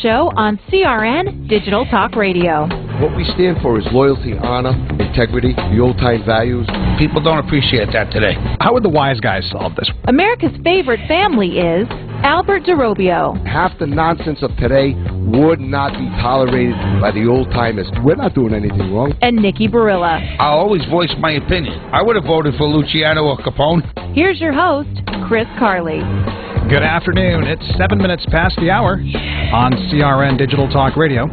Show on CRN Digital Talk Radio. What we stand for is loyalty, honor, integrity, the old-time values. People don't appreciate that today. How would the wise guys solve this? America's favorite family is Albert DeRobio. Half the nonsense of today would not be tolerated by the old-timers. We're not doing anything wrong. And Nikki Barilla. I always voice my opinion. I would have voted for Luciano or Capone. Here's your host, Chris Carley. Good afternoon. It's 7 minutes past the hour on CRN Digital Talk Radio.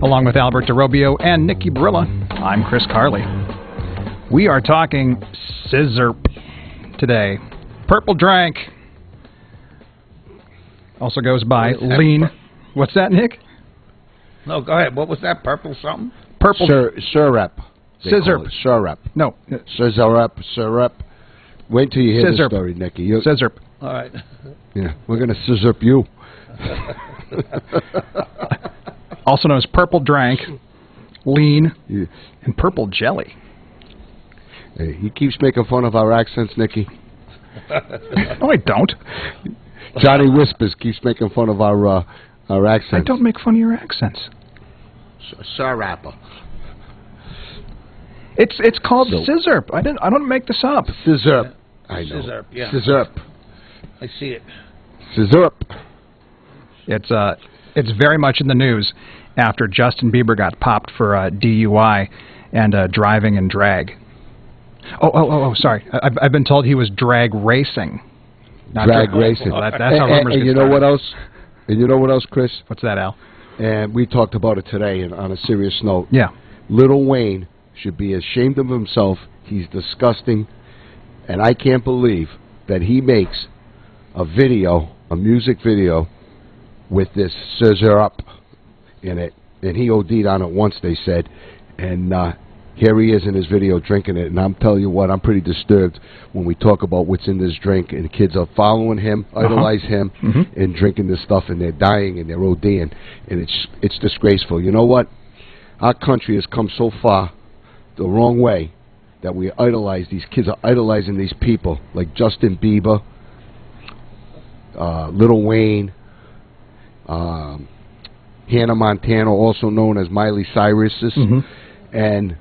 Along with Albert DeRobio and Nikki Barilla, I'm Chris Carley. We are talking scissor today. Purple Drank. Also goes by Lean. What's that, Nick? No, go ahead. What was that? Purple something? Purple. Syrup. Scissor. Syrup. No. Syrup. Wait till you hear Scissor. the story, Nikki. Scissor. All right. Yeah, we're going to scissor you. Also known as Purple Drank, Lean, Yeah. and Purple Jelly. Hey, he keeps making fun of our accents, Nikki. No, I don't. Johnny Whispers keeps making fun of our accents. I don't make fun of your accents. Syrup. It's called scissor. I don't make this up. Scissor. I know. Scissor, yeah. Scissor. I see it. Scissor. It's very much in the news after Justin Bieber got popped for DUI and driving and drag. Oh, sorry. I've been told he was drag racing. Not Drag racing. Well, that's how rumors and get you know started. what else? And you know what else, Chris? What's that, Al? And we talked about it today and on a serious note. Yeah. Lil Wayne should be ashamed of himself. He's disgusting. And I can't believe that he makes a music video, with this scissor up in it. And he OD'd on it once, they said. And here he is in his video drinking it. And I'm telling you what, I'm pretty disturbed when we talk about what's in this drink. And the kids are following him, idolize him, and drinking this stuff. And they're dying and they're ODing. And it's disgraceful. You know what? Our country has come so far the wrong way that we idolize. These kids are idolizing these people like Justin Bieber, Lil Wayne, Hannah Montana, also known as Miley Cyrus, and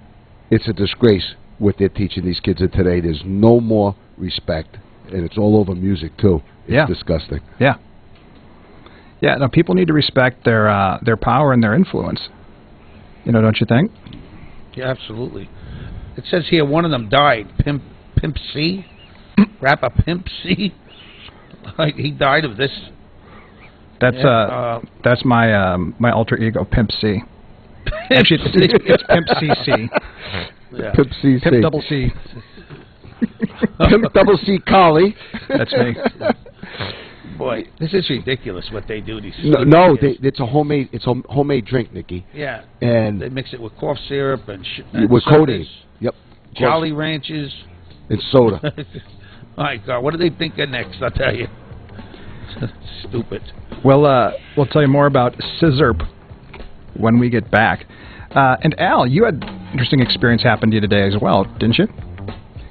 it's a disgrace what they're teaching these kids of today. There's no more respect, and it's all over music too. It's disgusting. Yeah. No, people need to respect their power and their influence. You know, don't you think? Yeah, absolutely. It says here one of them died. Pimp C? Rapper Pimp C? He died of this. That's my alter ego, Pimp C. Actually, it's Pimp CC. Yeah. Pimp CC. Pimp double C. Pimp double C Collie. That's me. Boy, this is ridiculous what they do. It's a homemade drink, Nikki. Yeah, and they mix it with cough syrup and with codeine. Yep. Jolly Ranchers and soda. My God, what do they think of next? I'll tell you. Stupid. Well, we'll tell you more about scissor when we get back. And Al, you had an interesting experience happen to you today as well, didn't you?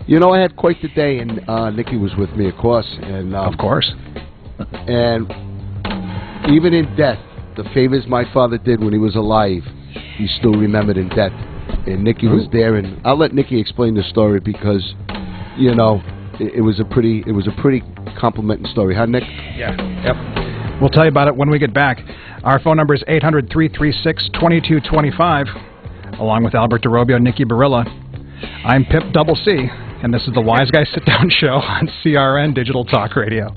You know, I had quite the day, and Nikki was with me, of course. And of course. And even in death, the favors my father did when he was alive, he still remembered in death. And Nikki was there, and I'll let Nikki explain the story because, you know, it was a pretty complimenting story, huh, Nick? Yeah. Yep. We'll tell you about it when we get back. Our phone number is 800-336-2225. Along with Albert DeRobio and Nikki Barilla, I'm Pip Double C, and this is the Wise Guy Sit Down Show on CRN Digital Talk Radio.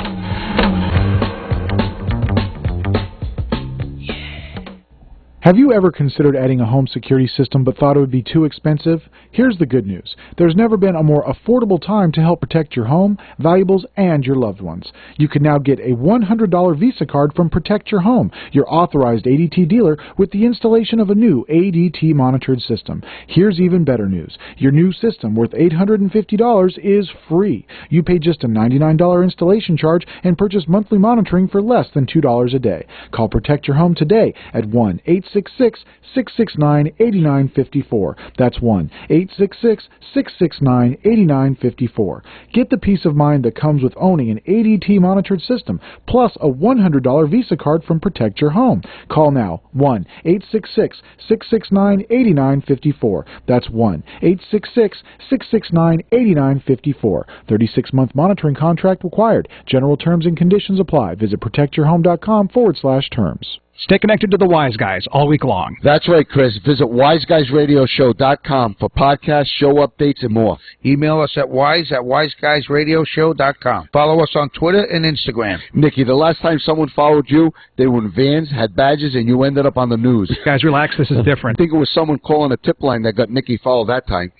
Have you ever considered adding a home security system but thought it would be too expensive? Here's the good news. There's never been a more affordable time to help protect your home, valuables, and your loved ones. You can now get a $100 Visa card from Protect Your Home, your authorized ADT dealer, with the installation of a new ADT monitored system. Here's even better news. Your new system, worth $850, is free. You pay just a $99 installation charge and purchase monthly monitoring for less than $2 a day. Call Protect Your Home today at 1-866 1-866-669-8954. That's 1-866-669-8954. Get the peace of mind that comes with owning an ADT monitored system, plus a $100 Visa card from Protect Your Home. Call now, 1-866-669-8954. That's 1-866-669-8954. 36-month monitoring contract required. General terms and conditions apply. Visit protectyourhome.com/terms. Stay connected to the Wise Guys all week long. That's right, Chris. Visit wiseguysradioshow.com for podcasts, show updates, and more. Email us at wiseguysradioshow.com. Follow us on Twitter and Instagram. Nikki, the last time someone followed you, they were in vans, had badges, and you ended up on the news. Guys, relax. This is different. I think it was someone calling a tip line that got Nikki followed that time.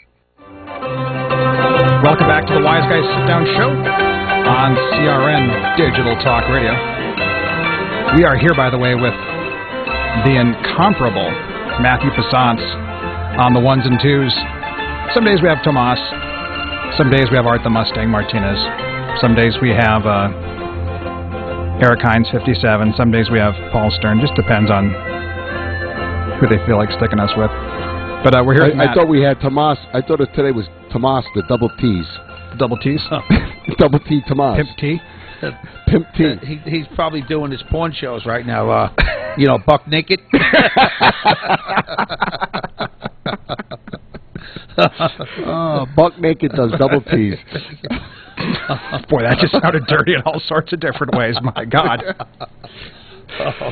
Welcome back to the Wise Guys Sit Down Show on CRN Digital Talk Radio. We are here, by the way, with the incomparable Matthew Passance on the ones and twos. Some days we have Tomas. Some days we have Art the Mustang Martinez. Some days we have Eric Hines, 57. Some days we have Paul Stern. Just depends on who they feel like sticking us with. But we're here with Matt. I thought we had Tomas. I thought today was Tomas, the double T's. Double T's? Double T Tomas. Pimp T? Pimp T. He's probably doing his porn shows right now. Buck naked. Buck naked does double T's. Boy, that just sounded dirty in all sorts of different ways. My God.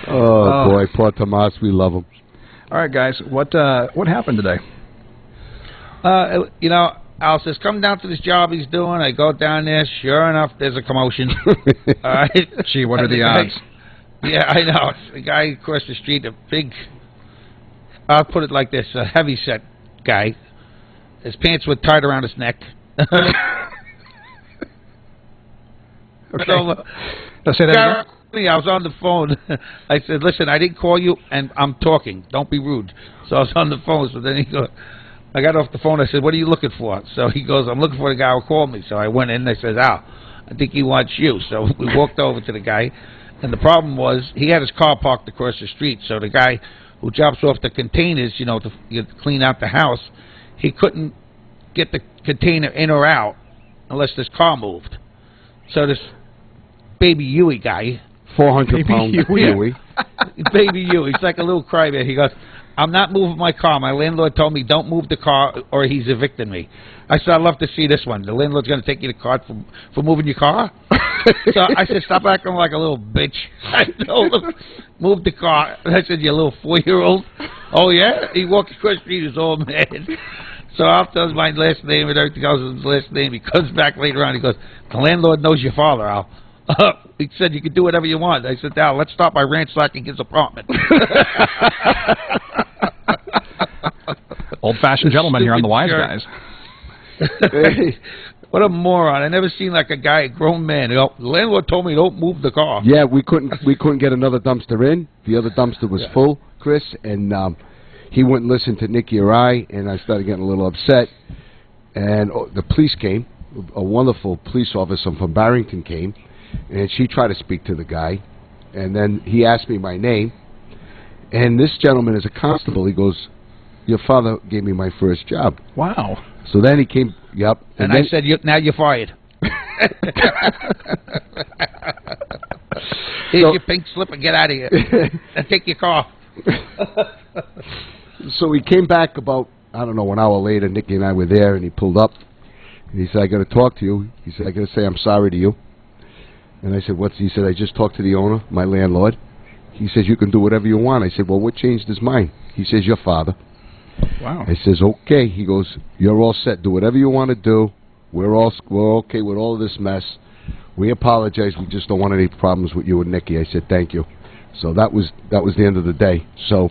Oh, boy, poor Tomas. We love him. All right, guys. What happened today? Al says, come down to this job he's doing. I go down there. Sure enough, there's a commotion. All right. Gee, what are the odds? Yeah, I know. The guy across the street, a big, I'll put it like this, a heavy-set guy. His pants were tied around his neck. Okay. Let's say that again. I was on the phone. I said, listen, I didn't call you, and I'm talking. Don't be rude. So I was on the phone. So then he goes, I got off the phone. I said, what are you looking for? So he goes, I'm looking for the guy who called me. So I went in and I said, Al, I think he wants you. So we walked over to the guy. And the problem was he had his car parked across the street. So the guy who drops off the containers, to clean out the house, he couldn't get the container in or out unless this car moved. So this Baby Huey guy, 400-pound Huey. Baby Huey, he's like a little crybaby. He goes, I'm not moving my car. My landlord told me don't move the car or he's evicting me. I said, I'd love to see this one. The landlord's going to take you to court for moving your car? So I said, stop acting like a little bitch. I told him, move the car. And I said, you little 4-year-old? Oh, yeah? He walked across the street, he was all mad. So Al tells my last name and everything else is his last name. He comes back later on. He goes, the landlord knows your father, Al. He said, you can do whatever you want. I said, Al, let's start by ransacking his apartment. Old-fashioned gentleman here on the Wise Guys. Hey, what a moron. I never seen like a guy, a grown man. The landlord told me don't move the car. Yeah, we couldn't get another dumpster in. The other dumpster was full, Chris, and he wouldn't listen to Nikki or I, and I started getting a little upset. And the police came. A wonderful police officer from Barrington came, and she tried to speak to the guy. And then he asked me my name. And this gentleman is a constable. He goes, your father gave me my first job. Wow. So then he came, yep. And then I said, now you're fired. Here's your pink slip and get out of here. And take your car. So he came back about, I don't know, an hour later. Nikki and I were there, and he pulled up. And he said, I got to talk to you. He said, I got to say I'm sorry to you. And I said, what's he said, I just talked to the owner, my landlord. He says, you can do whatever you want. I said, well, what changed his mind? He says, your father. Wow. I says, okay. He goes, you're all set. Do whatever you want to do. We're okay with all of this mess. We apologize. We just don't want any problems with you and Nikki. I said, thank you. So that was the end of the day. So,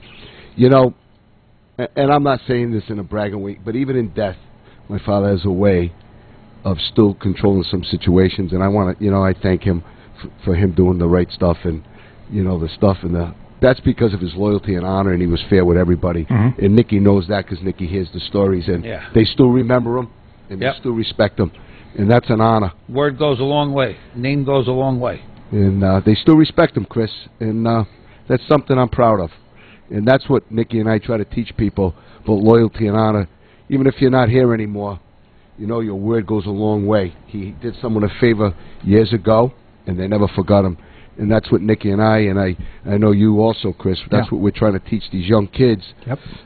and I'm not saying this in a bragging way, but even in death, my father has a way of still controlling some situations, and I want to, I thank him for him doing the right stuff and, the stuff and that's because of his loyalty and honor, and he was fair with everybody. Mm-hmm. And Nikki knows that because Nikki hears the stories, and they still remember him, and they still respect him, and that's an honor. Word goes a long way. Name goes a long way. And they still respect him, Chris, and that's something I'm proud of. And that's what Nikki and I try to teach people about loyalty and honor. Even if you're not here anymore, you know your word goes a long way. He did someone a favor years ago, and they never forgot him. And that's what Nikki and I know you also, Chris, that's what we're trying to teach these young kids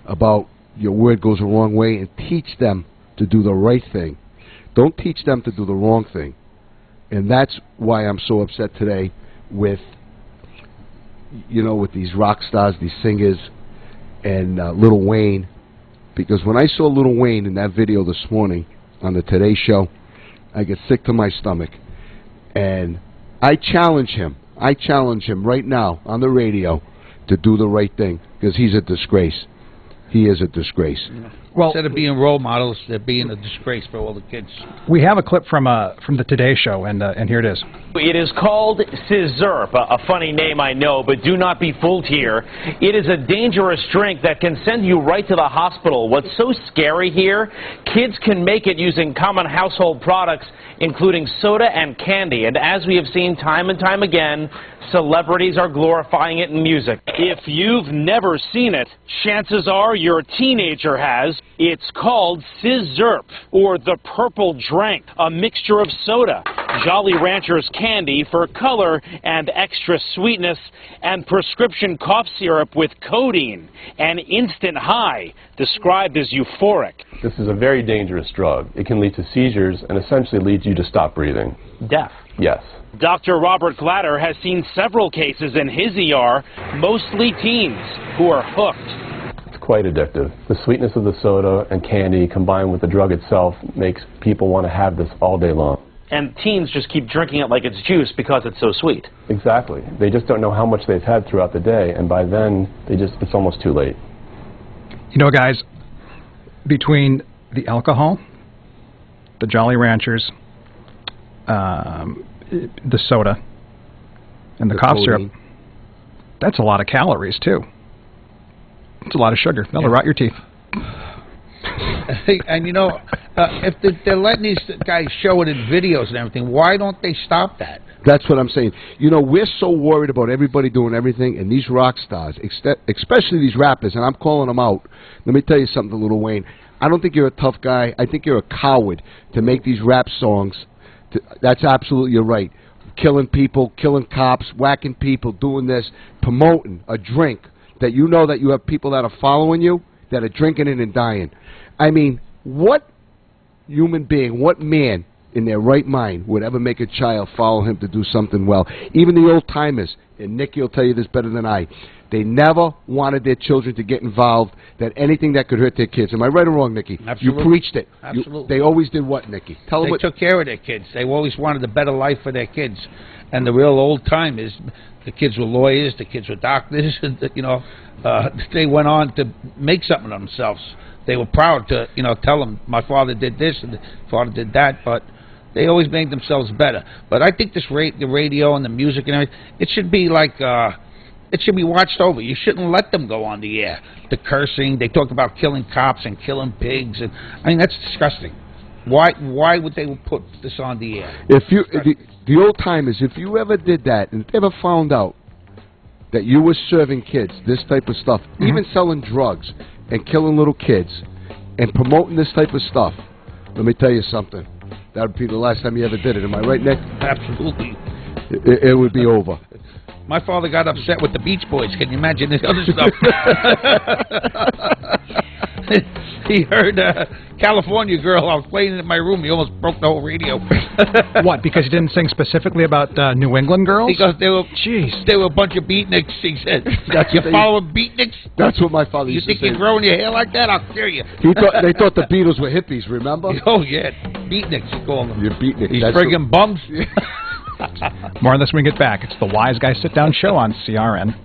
about your word goes a long way, and teach them to do the right thing. Don't teach them to do the wrong thing. And that's why I'm so upset today with, you know, with these rock stars, these singers, and Lil Wayne. Because when I saw Lil Wayne in that video this morning on the Today Show, I get sick to my stomach. And I challenge him right now on the radio to do the right thing, because he's a disgrace. He is a disgrace. Well, instead of being role models, they're being a disgrace for all the kids. We have a clip from the Today Show, and here it is. It is called Scissor, a funny name, I know, but do not be fooled here. It is a dangerous drink that can send you right to the hospital. What's so scary here, kids can make it using common household products, including soda and candy. And as we have seen time and time again, celebrities are glorifying it in music. If you've never seen it, chances are your teenager has. It's called Scissor, or the purple drink, a mixture of soda, Jolly Ranchers candy for color and extra sweetness, and prescription cough syrup with codeine, an instant high, described as euphoric. This is a very dangerous drug. It can lead to seizures and essentially lead you to stop breathing. Death. Yes. Dr. Robert Glatter has seen several cases in his ER, mostly teens, who are hooked. It's quite addictive. The sweetness of the soda and candy combined with the drug itself makes people want to have this all day long. And teens just keep drinking it like it's juice because it's so sweet. Exactly. They just don't know how much they've had throughout the day, and by then, it's almost too late. You know, guys, between the alcohol, the Jolly Ranchers, the soda, and the cough syrup, that's a lot of calories, too. It's a lot of sugar. That'll rot your teeth. And you know, if they're letting these guys show it in videos and everything, why don't they stop that? That's what I'm saying. You know, we're so worried about everybody doing everything, and these rock stars, especially these rappers, and I'm calling them out. Let me tell you something, Lil Wayne. I don't think you're a tough guy. I think you're a coward to make these rap songs. That's absolutely, you're right. Killing people, killing cops, whacking people, doing this, promoting a drink that you know that you have people that are following you that are drinking it and dying. I mean, what human being, what man in their right mind would ever make a child follow him to do something well? Even the old-timers, and Nicky will tell you this better than I, they never wanted their children to get involved, that anything that could hurt their kids. Am I right or wrong, Nicky? Absolutely. You preached it. Absolutely. They always did what, Nicky? Tell them what. They took care of their kids. They always wanted a better life for their kids. And the real old-timers, the kids were lawyers, the kids were doctors, you know, they went on to make something of themselves. They were proud to, you know, tell them, my father did this and my father did that, but they always made themselves better. But I think the radio and the music and everything, it should be like, it should be watched over. You shouldn't let them go on the air. The cursing, they talk about killing cops and killing pigs, and I mean, that's disgusting. Why would they put this on the air? If you, the old timers, if you ever did that and ever found out that you were serving kids this type of stuff, even selling drugs and killing little kids and promoting this type of stuff, let me tell you something. That would be the last time you ever did it. Am I right, Nick? Absolutely. It would be over. My father got upset with the Beach Boys. Can you imagine this other stuff? He heard California Girl. I was playing it in my room. He almost broke the whole radio. What, because he didn't sing specifically about New England girls? Because they were a bunch of beatniks, he said. You following beatniks? That's what my father used to say. You think you're growing your hair like that? I'll kill you. They thought the Beatles were hippies, remember? Oh, yeah. Beatniks, you call them. You're beatniks. These friggin' bums. More on this when we get back. It's the Wise Guy Sit Down Show on CRN.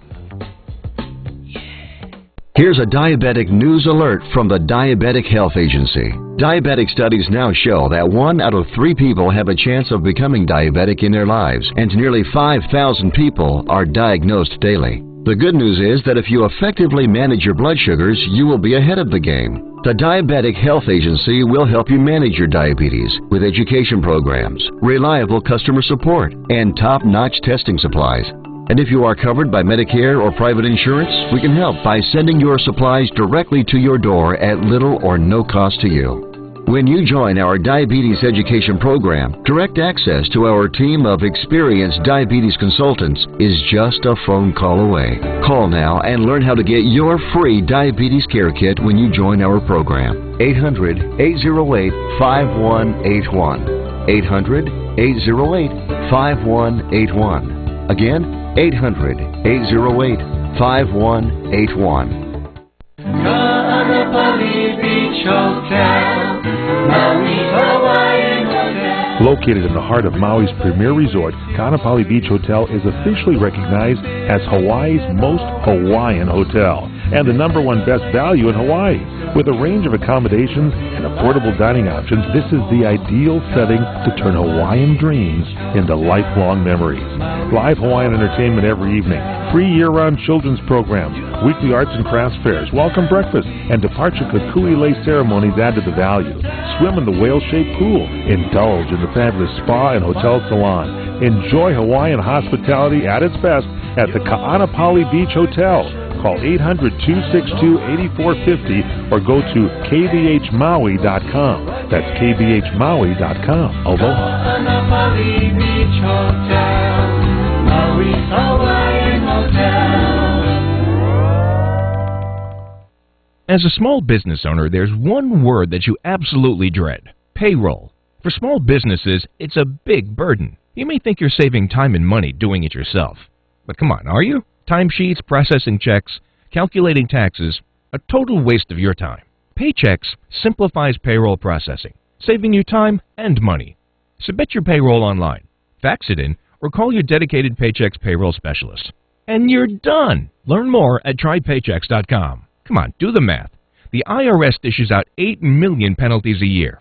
Here's a diabetic news alert from the Diabetic Health Agency. Diabetic studies now show that 1 out of 3 people have a chance of becoming diabetic in their lives, and nearly 5,000 people are diagnosed daily. The good news is that if you effectively manage your blood sugars, you will be ahead of the game. The Diabetic Health Agency will help you manage your diabetes with education programs, reliable customer support, and top-notch testing supplies. And if you are covered by Medicare or private insurance, we can help by sending your supplies directly to your door at little or no cost to you. When you join our diabetes education program, direct access to our team of experienced diabetes consultants is just a phone call away. Call now and learn how to get your free diabetes care kit when you join our program. 800-808-5181. 800-808-5181. Again, 800-808-5181. Located in the heart of Maui's premier resort, Kaanapali Beach Hotel is officially recognized as Hawaii's most Hawaiian hotel and the #1 best value in Hawaii. With a range of accommodations and affordable dining options, this is the ideal setting to turn Hawaiian dreams into lifelong memories. Live Hawaiian entertainment every evening, free year-round children's programs, weekly arts and crafts fairs, welcome breakfast, and departure kukui lei ceremonies add to the value. Swim in the whale-shaped pool, indulge in the fabulous spa and hotel salon. Enjoy Hawaiian hospitality at its best at the Kaanapali Beach Hotel. Call 800-262-8450 or go to kbhmaui.com. That's kbhmaui.com. Aloha. As a small business owner, there's one word that you absolutely dread: payroll. For small businesses, it's a big burden. You may think you're saving time and money doing it yourself. But come on, are you? Timesheets, processing checks, calculating taxes, a total waste of your time. Paychex simplifies payroll processing, saving you time and money. Submit your payroll online, fax it in, or call your dedicated Paychex payroll specialist. And you're done! Learn more at trypaychex.com. Come on, do the math. The IRS dishes out 8 million penalties a year.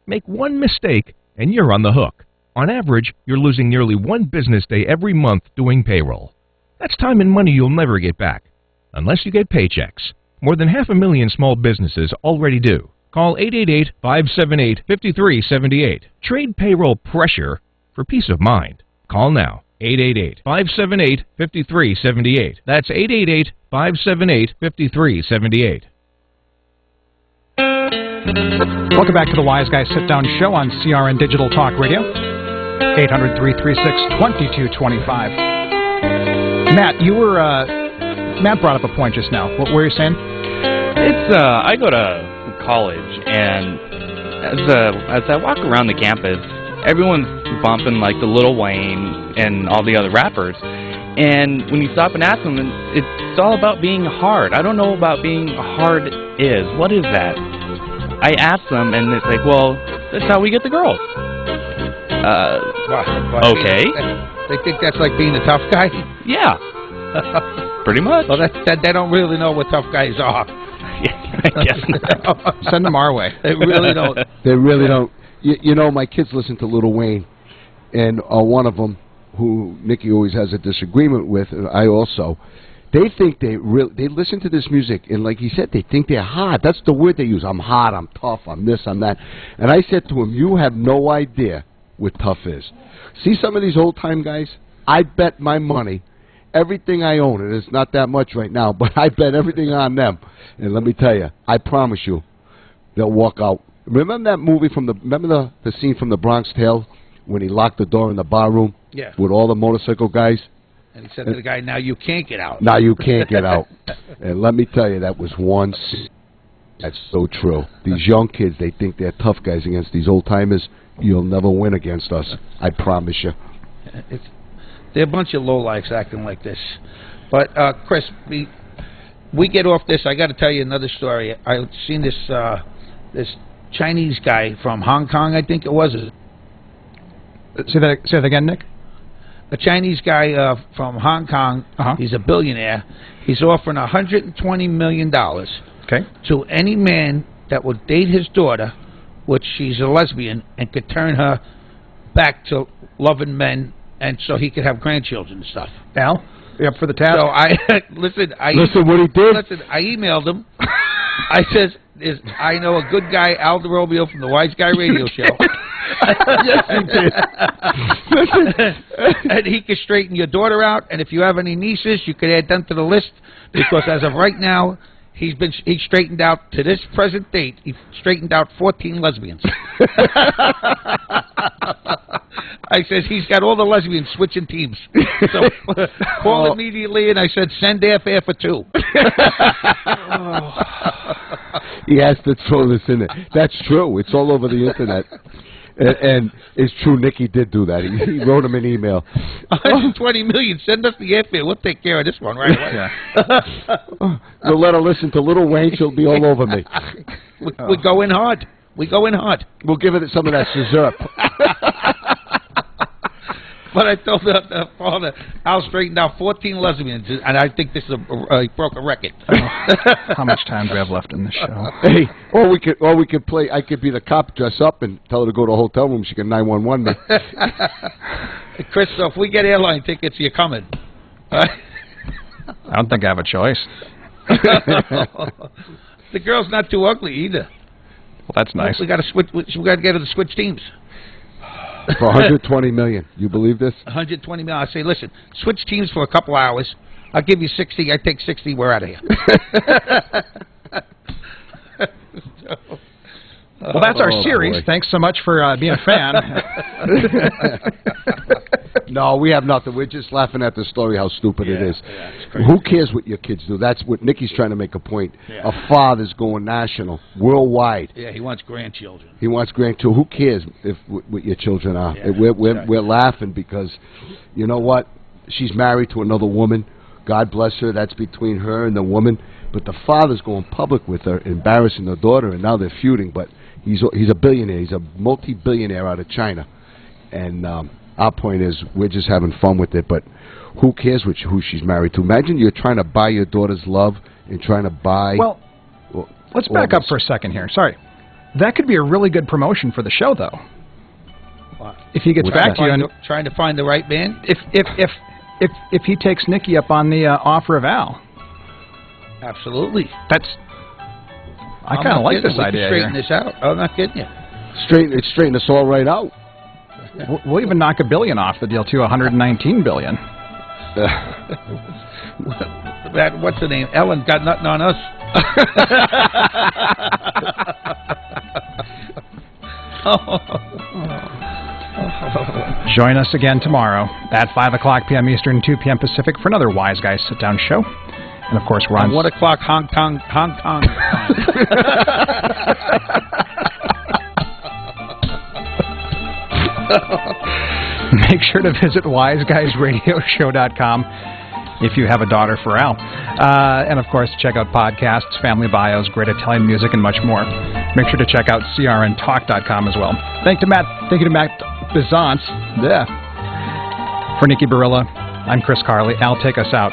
Make one mistake and you're on the hook. On average, you're losing nearly 1 business day every month doing payroll. That's time and money you'll never get back, unless you get Paychex. More than 500,000 small businesses already do. Call 888-578-5378. Trade payroll pressure for peace of mind. Call now. 888-578-5378. That's 888-578-5378. Welcome back to the Wise Guy Sit Down Show on CRN Digital Talk Radio. 800-336-2225. Matt, Matt brought up a point just now. What were you saying? It's I go to college, and as I walk around the campus, everyone's bumping like the Lil Wayne and all the other rappers. And when you stop and ask them, it's all about being hard. I don't know about being hard is. What is that? I ask them, and it's like, well, that's how we get the girls. Okay. They think that's like being a tough guy? Yeah. Pretty much. Well, they don't really know what tough guys are. Yeah, I guess not. Send them our way. They really don't. They really don't. You know, my kids listen to Lil Wayne, and one of them, who Nikki always has a disagreement with, and I also, they think they listen to this music, and like he said, they think they're hard. That's the word they use. I'm hard, I'm tough, I'm this, I'm that. And I said to him, you have no idea what tough is. See some of these old-time guys? I bet my money, everything I own, and it's not that much right now, but I bet everything on them. And let me tell you, I promise you, they'll walk out. Remember that movie remember the scene from The Bronx Tale when he locked the door in the bar room? Yeah. With all the motorcycle guys? And he said to the guy, now you can't get out. Now you can't get out. And let me tell you, that was one scene. That's so true. These young kids, they think they're tough guys against these old-timers. You'll never win against us. I promise you. They're a bunch of lowlifes acting like this. But, Chris, we get off this. I got to tell you another story. I've seen this Chinese guy from Hong Kong, I think it was. Say that again, Nick? A Chinese guy from Hong Kong, he's a billionaire. He's offering $120 million to any man that would date his daughter, which she's a lesbian, and could turn her back to loving men, and so he could have grandchildren and stuff. Al, you up for the task? So listen what he did? Listen, I emailed him. I says, I know a good guy, Al DeRobio from the Wise Guy Radio Show. Yes, he did. And he can straighten your daughter out, and if you have any nieces, you could add them to the list, because as of right now, he's straightened out, to this present date, he's straightened out 14 lesbians. I said, he's got all the lesbians switching teams. So call immediately, and I said, send airfare for 2. He has to throw this in there. That's true. It's all over the internet. And it's true, Nicky did do that. He wrote him an email. 120 million, send us the airfare. We'll take care of this one right away. We'll let her listen to Lil Wayne. She'll be all over me. We go in hard. We go in hard. We'll give it some of that scissor. But I told the father, Al straightened out 14 lesbians, and I think this is he broke a record. How much time do we have left in the show? Hey, or we could play. I could be the cop, dress up, and tell her to go to a hotel room. She can 911 me. Chris, so if we get airline tickets, you're coming. I don't think I have a choice. The girl's not too ugly either. Well, that's nice. We got to switch. We got to get her to switch teams. For 120 million. You believe this? 120 million. I say, listen, switch teams for a couple hours. I'll give you 60. I take 60. We're out of here. Well, that's our series. Boy. Thanks so much for being a fan. No, we have nothing. We're just laughing at the story, how stupid it is. Yeah, it's crazy. Who cares what your kids do? That's what Nicky's trying to make a point. Yeah. A father's going national, worldwide. Yeah, he wants grandchildren. He wants grandchildren. Who cares if what your children are? Yeah, we're laughing because, you know what? She's married to another woman. God bless her. That's between her and the woman. But the father's going public with her, embarrassing the daughter, and now they're feuding. But he's a billionaire. He's a multi-billionaire out of China. And our point is, we're just having fun with it. But who cares who she's married to? Imagine you're trying to buy your daughter's love and trying to buy... Well, let's back up for a second here. Sorry. That could be a really good promotion for the show, though. What? If he gets back to you and trying to find the right man. If he takes Nicky up on the offer of Al. Absolutely. I kind of like this idea. Straighten this out. I'm not kidding you. Straighten us all right out. We'll even knock $1 billion off the deal too. $119 billion. What's the name? Ellen's got nothing on us. Join us again tomorrow at 5 o'clock p.m. Eastern, 2 p.m. Pacific for another Wise Guys Sit-Down show. And, of course, we're on... 1 o'clock Hong Kong. Make sure to visit wiseguysradioshow.com if you have a daughter for Al. And, of course, check out podcasts, family bios, great Italian music, and much more. Make sure to check out crntalk.com as well. Thank you to Matt Bizance. Yeah. For Nicky Barilla, I'm Chris Carley. Al, take us out.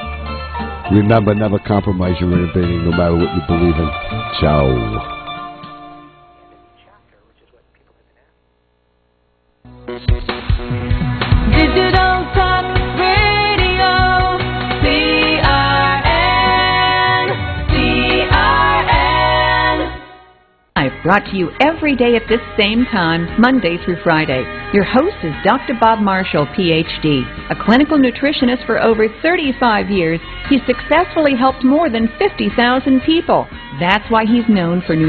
Remember, never compromise your innovating, no matter what you believe in. Ciao. Digital Talk Radio, CRN. I've brought to you every day at this same time, Monday through Friday. Your host is Dr. Bob Marshall, Ph.D., a clinical nutritionist for over 35 years. He's successfully helped more than 50,000 people. That's why he's known for